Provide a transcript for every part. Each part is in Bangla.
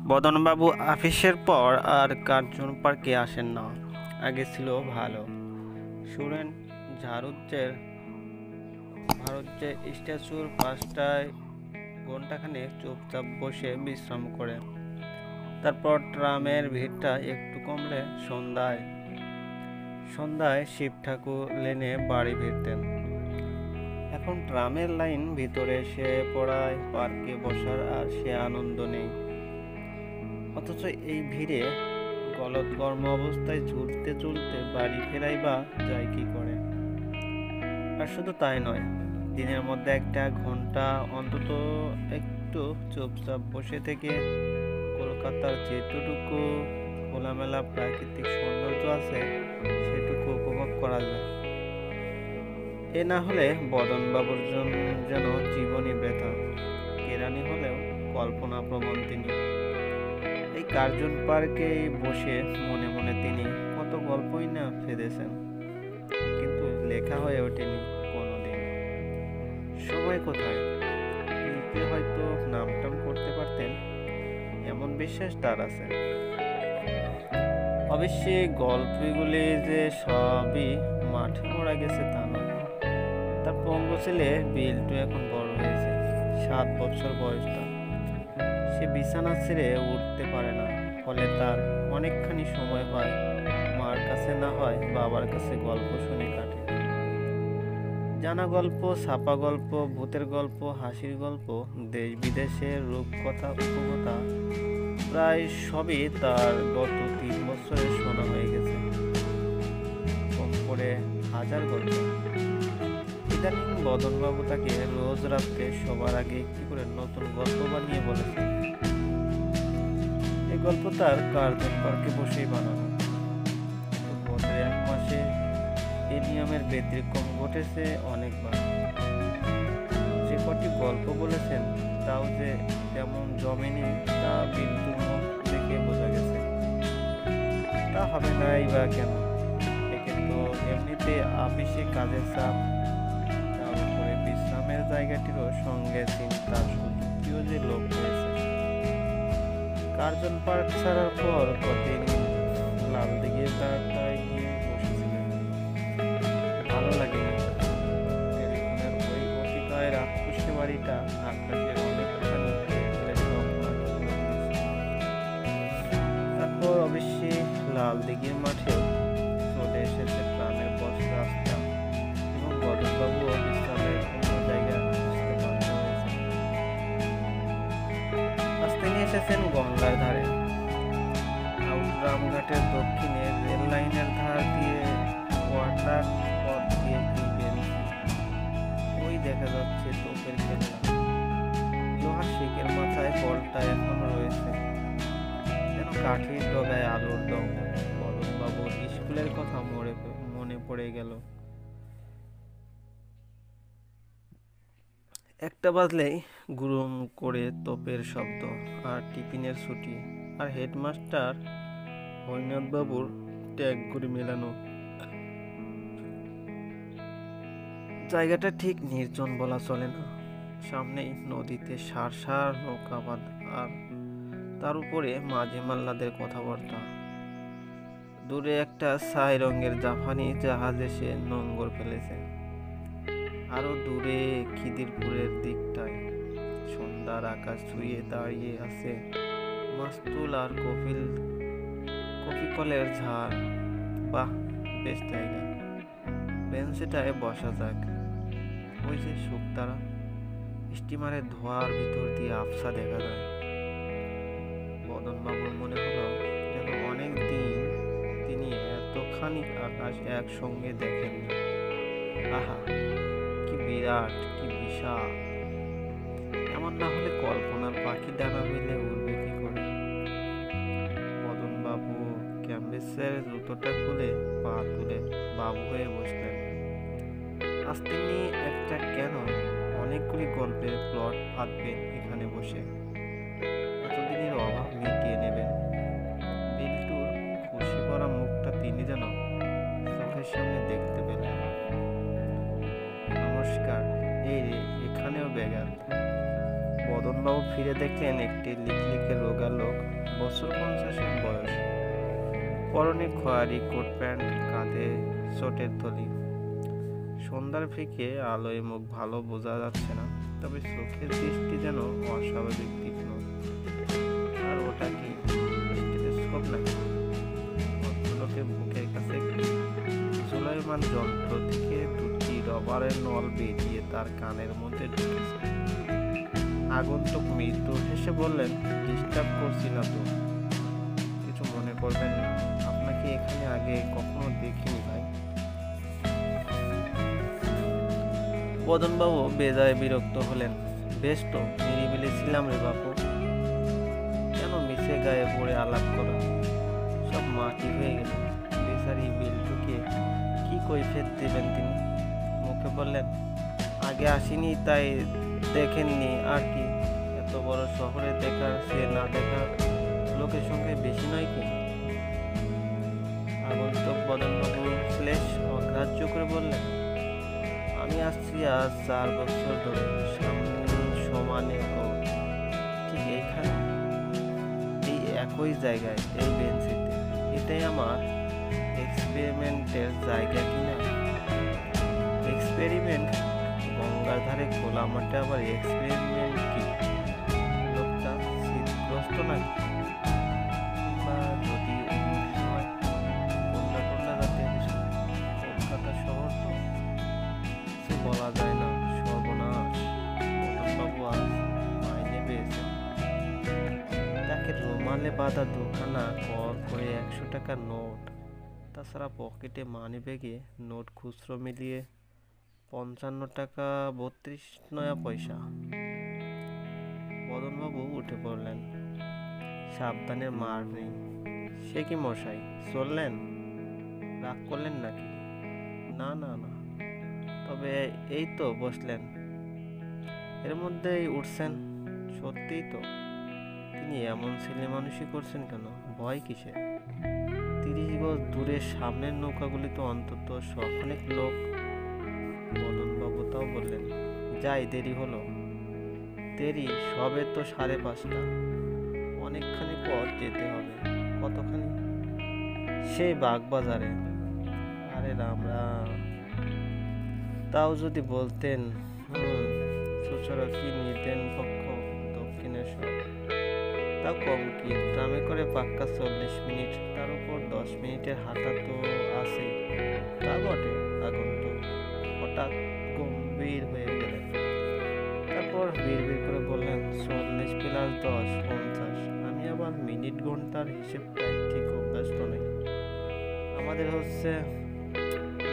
বদনবাবু অফিসের পর আর কার্জন পার্কে আসেন না। আগে ছিল ভালো। শুনেন ঝাড়ুজ্জের ভারজ্জের স্ট্যাচুর পাশটায় ঘন্টাখানেক চুপচাপ বসে বিশ্রাম করে। তারপর ট্রামের ভিড়টা একটু কমলে সন্ধ্যায় সন্ধ্যায় শিব ঠাকুর লেনে বাড়ি ফিরতেন। এখন ট্রামের লাইন ভিতরে এসে পড়ায় পার্কে বসার আর সে আনন্দ নেই। অথচ এই ভিড়ে গলদঘর্ম অবস্থায় ঝুলতে ঝুলতে বাড়ি ফেরাই বা যায় কি করে। আর শুধু তাই নয়, দিনের মধ্যে একটা ঘন্টা অন্তত একটু চুপচাপ বসে থেকে কলকাতার যেটুকু খোলামেলা প্রাকৃতিক সৌন্দর্য আছে সেটুকু উপভোগ করা যায়। এ না হলে বদনবাবুর যেন জীবনই বৃথা। কেরানি হলেও কল্পনাপ্রবণ তিনি। এই কার্জন পার্কে বসে মনে মনে তিনি কত গল্পই না ফেঁদেছেন, কিন্তু লেখা হয়ে ওঠেনি কোনোদিন। সময় কোথায়, লিখে হয়তো নামটাম করতে পারতেন, এমন বিশ্বাস তার আছে। অবশ্যই গল্পগুলি যে সবই মাঠে মরা গেছে তা নয়। তার পঙ্গু ছেলে বিল্টু এখন বড় হয়েছে, 7 বছর বয়স তার। সে বিছানা ছেড়ে উঠতে পারে না, ফলে তার অনেকখানি সময় হয় মার কাছে না হয় বাবার কাছে গল্প শুনে কাটে। জানা গল্প, ছাপা গল্প, ভূতের গল্প, হাসির গল্প, দেশ বিদেশের রূপকথা, উপকথা প্রায় সবই তার গত 3 বছরে শোনা হয়ে গেছে, কম করে 1000 গল্প। ইদানিং বদনবাবু তাকে রোজ রাত্রে সবার আগে একটি করে নতুন গল্প বানিয়ে বলেছেন। এই গল্প তার কার্জন পার্কে বসেই বানানো। গত 1 মাসে এই নিয়মের ব্যতিক্রম ঘটেছে অনেকবার। যে কটি গল্প বলেছেন তাও যে তেমন জমেনি তা বিদ্যুৎ মুখ দেখে বোঝা গেছে। তা হবে নাই বা কেন? একে তো এমনিতে আপিসে কাজের চাপ, তার উপরে বিশ্রামের জায়গাটিরও সঙ্গে চিন্তার সুযুক্তিও যে লোক হয়েছে। কার্জন পার্ক ছাড়ার পর কদিন লালদিঘির তারটায় গিয়ে বসেছিলেন। ভালো লাগে না। টেলিফোনের ওই অতিকায় রাক্ষসী বাড়িটা আকাশের অনেকখানি তারপর অবশ্যই লালদিঘির মাঠেও চলে এসেছে ট্রামের বস রাস্তা, এবং বদনবাবুও বিশ্রামের অন্য জায়গায় খুঁজতে বাধ্য হয়েছে। আজ তিনি এসেছেন গঙ্গার ধারে। আউটগ্রামঘাটের দক্ষিণে রেল লাইনের ধার দিয়ে ওয়াটার পথ দিয়ে বেরিয়েছে। ওই দেখা যাচ্ছে তোপের কেল্লা, লোহার শিকের মাথায় বলটা এখনো রয়েছে, যেন কাঠির ডগায় আলোর দম। বদনবাবুর স্কুলের কথা মনে পড়ে গেল। 1টা বাজলেই গুরুম করে তোপের শব্দ, আর টিফিনের ছুটি, আর হেডমাস্টার হরিনাথবাবুর ট্যাগ করে মেলানো। জায়গাটা ঠিক নির্জন বলা চলে না। সামনেই নদীতে সার সার নৌকাবাদ, আর তার উপরে মাঝি মাল্লাদের কথাবার্তা। দূরে একটা ছাই রঙের জাপানি জাহাজ এসে নোঙর ফেলেছে। আরো দূরে খিদিরপুরের দিকটায় সন্ধ্যার আকাশ ছুঁয়ে দাঁড়িয়ে আছে মাস্তুল আর কফি কলের ঝাড়। বাহ, বেশ জায়গা, বেঞ্চটায় বসা যাক। ওই যে শুকতারা, স্টিমারের ধোঁয়ার ভিতর দিয়ে আফসা দেখা যায়। বদনবাবুর মনে হলো যেন অনেক দিন তিনি এতখানি আকাশ একসঙ্গে দেখেননি। আহা, কি বিরাট, কি বিশাল! এমন না হলে কল্পনার পাখি ডানা মেলে উড়বে কি করে? বদনবাবু ক্যাম্বেসের জুতোটা খুলে পা তুলে বাবু হয়ে বসলেন। আজ তিনি একটা কেন অনেকগুলি গল্পের প্লট ফাঁদবেন এখানে বসে। এতদিনের অভাব মিটিয়ে নেবেন। বিল্টুর খুশি ভরা মুখটা তিনি যেন চোখের সামনে দেখতে পেলেন। নমস্কার, এই রে, এখানেও ব্যাঘাত। বদনবাবু ফিরে দেখলেন একটি লিকলিকে রোগা লোক পরনে খয়েরি কোট প্যান্ট, কাঁধে চটের থলি। সন্ধ্যার ফিকে আলোয় মুখ ভালো বোঝা যাচ্ছে না, তবে চোখের দৃষ্টি যেন অস্বাভাবিক তীক্ষ্ণ। আর ওটা কি স্টেথোস্কোপ নাকি? ভদ্রলোকের বুকের কাছে ঝুলায়মান যন্ত্র থেকে দুটি রবারের নল বেরিয়ে তার কানের মধ্যে ঢুকেছে। আগন্তুক মৃদু হেসে বললেন, ডিস্টার্ব করছি না তো? কিছু মনে করবেন না, আপনাকে এখানে আগে কখনো দেখিনি ভাই। বদনবাবু বেজায় বিরক্ত হলেন। বেশ তো, নিরিবিলি ছিলাম রে বাপু, কেন মিশে গায়ে পড়ে আলাপ করা? সব মাটি হয়ে গেল। বেচারি বিল্টুকে কি কৈফিয়ত দেবেন তিনি? মুখে বললেন, আগে আসিনি তাই দেখেননি আর কি। এত বড় শহরে দেখার সে না দেখার লোকের সঙ্গে বেশি নয় কি? আগন্তুক বদনবাবু শ্লেষ অগ্রাহ্য করে বললেন, আমি আসছি আজ 4 বছর ধরে, সমানে ও ঠিক এইখানে, এই একই জায়গায়, এই বেঞ্চিতে। এটাই আমার এক্সপেরিমেন্টের জায়গা কিনা? এক্সপেরিমেন্ট? গঙ্গার ধারে খোলা মাঠে আবার এক্সপেরিমেন্ট কি? লোকটা শীতগ্রস্ত নাকি? কিংবা যদি অন্য সময় বন্যা টন্যা জাতীয় কিছু? কলকাতা শহর তো, সে বলা যায় না। সর্বনাশ, বদনবাবু আজ মাইনে পেয়েছেন। তাকে রুমালে বাঁধা দুখানা কর করে 100 টাকার নোট, তাছাড়া পকেটে মানি ব্যাগে নোট খুচরো মিলিয়ে 55 টাকা 32 নয়া পয়সা। বদনবাবু উঠে পড়লেন। সাবধানে মার নেই। সে কি মশাই, চললেন? রাগ করলেন নাকি? না না না, তবে এই তো বসলেন, এর মধ্যেই উঠছেন। সত্যিই তো, তিনি এমন ছেলে মানুষই করছেন কেন? ভয় কিসের? 30 গজ দূরের সামনের নৌকাগুলি তো অন্তত শখানেক লোক। বদনবাবু তাও বললেন, যাই, দেরি হলো। দেরি সবে তো 5:30। অনেকখানি পথ যেতে হবে। কতখানি? সেই বাগবাজারে। আরে রাম রাম, তাও যদি বলতেন। সুচরা কি নিতেন পক্ষ, দক্ষিণেশ্বর, তাও কম কি? ট্রামে করে পাক্কা 40 মিনিট, তার উপর 10 মিনিটের হাঁটা তো আছে। তা বটে। আগন্তুক হঠাৎ গম্ভীর হয়ে গেলেন। তারপর বিড়বিড় করে বললেন, 40 + 10 50। আমি আবার মিনিট ঘন্টার হিসেবটাই ঠিক অভ্যস্ত নেই। আমাদের হচ্ছে।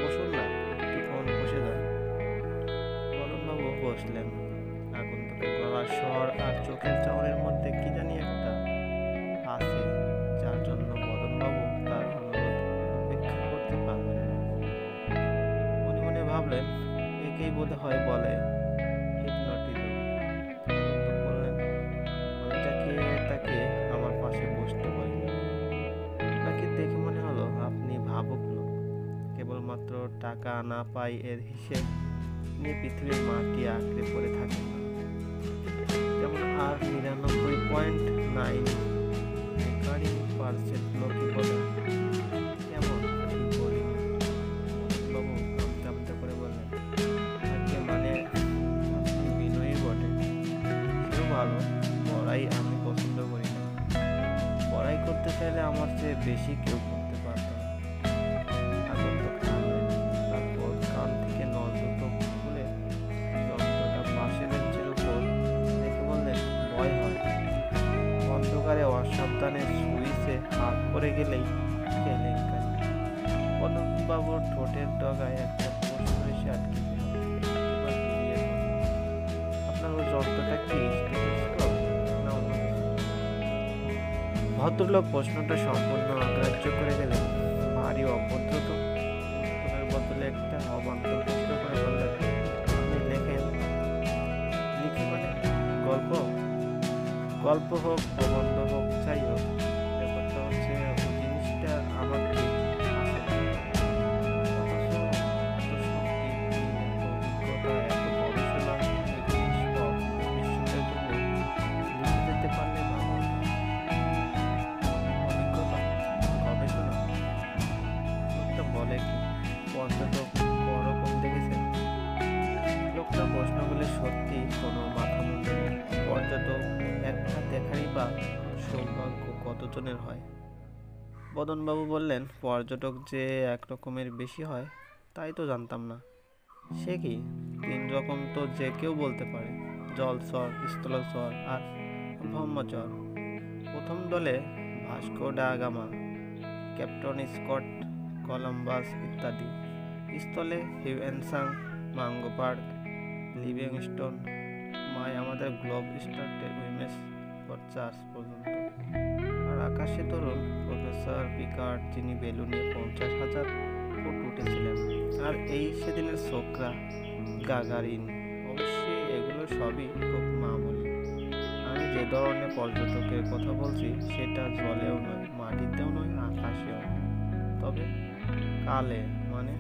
বসুন না, একটুক্ষণ বসে যান। বদনবাবু বসলেন। আগন্তুকের গলার স্বর আর চোখের চাহনির মধ্যে কি জানি একটা আছে, যার জন্য বদনবাবু তার অনুরোধ উপেক্ষা করতে পারলেন না। মনে মনে ভাবলেন, একেই বোধ হয় বলে হিপনটিজম। আগন্তুক বললেন, আমি তাকে আমার পাশে বসতে বলি না। আপনাকে দেখে মনে হলো আপনি ভাবুক লোক, কেবলমাত্র টাকা না পাই এর হিসেব নিয়ে পৃথিবীর মাটি আঁকড়ে পড়ে থাকেন না। যেমন আর 99.9% লোকই বলে, কেমন কি বলি? বাবু আমতা আমতা করে বললেন, আজকে মানে আপনি বিনয়ী বটে। সেও ভালো। পড়াই আমি পছন্দ করি না। পড়াই করতে চাইলে আমার চেয়ে বেশি কেউ করতে পারত না। আগন্তুক থামলেন। তারপর কান থেকে নল দুটো খুলে যন্ত্রটা পাশে বেঞ্চের উপর রেখে বললেন, ভয় হয়। অন্ধকারে অসাবধানে সুইচে হাত পড়ে গেলেই কেলেঙ্কারি। বদনবাবুর ঠোঁটের ডগায় একটা প্রশ্ন এসে আটকে গেল। এবার ঘুরিয়ে বলুন, আপনার ওই যন্ত্রটা কি স্টেথোস্কোপ না অন্য কিছু? ভদ্রলোক প্রশ্নটা সম্পূর্ণ অগ্রাহ্য করে গেলেন। ভারী অভদ্র তো। উত্তরের বদলে একটা অবান্তর প্রশ্ন করে বললেন, আপনি লেখেন? লিখি মানে? গল্প? গল্প হোক, প্রবন্ধ হোক, যাই হোক, ব্যাপারটা হচ্ছে ওই জিনিসটা আমার ঠিক আসে না। অথচ এত শক্তি, এত অভিজ্ঞতা, এত গবেষণা, এগুলি সব ভবিষ্যতের জন্য লিখে যেতে পারলে ভালো হতো। অভিজ্ঞতা, গবেষণা, ঘোরা সৌভাগ্য কতজনের হয়? বদনবাবু বললেন, পর্যটক যে একরকমের বেশি হয় তাই তো জানতাম না। সে কি? 3 রকম তো যে কেউ বলতে পারে, জলচর, স্থলচর আর ব্রহ্মচর। প্রথম দলে Vasco da Gama, captain Scott, Columbus ইত্যাদি। স্থলে হিউয়েনসাং, মাঙ্গো পার্ক, লিভিংস্টোন, আমাদের গ্লোব স্টার্টে উইমেস চার্চ পর্যন্ত। আর আকাশে তরুণ প্রফেসর পিকার্ড, যিনি বেলুনে 50,000 ফুট উঠেছিলেন। আর এই সেদিনের ছোকরা গাগারিন। অবশ্যই এগুলো সবই খুব মামুলি। আমি যে ধরনের পর্যটকের কথা বলছি সেটা জলেও নয়, মাটিতেও নয়, আকাশেও নয়। তবে কালে মানে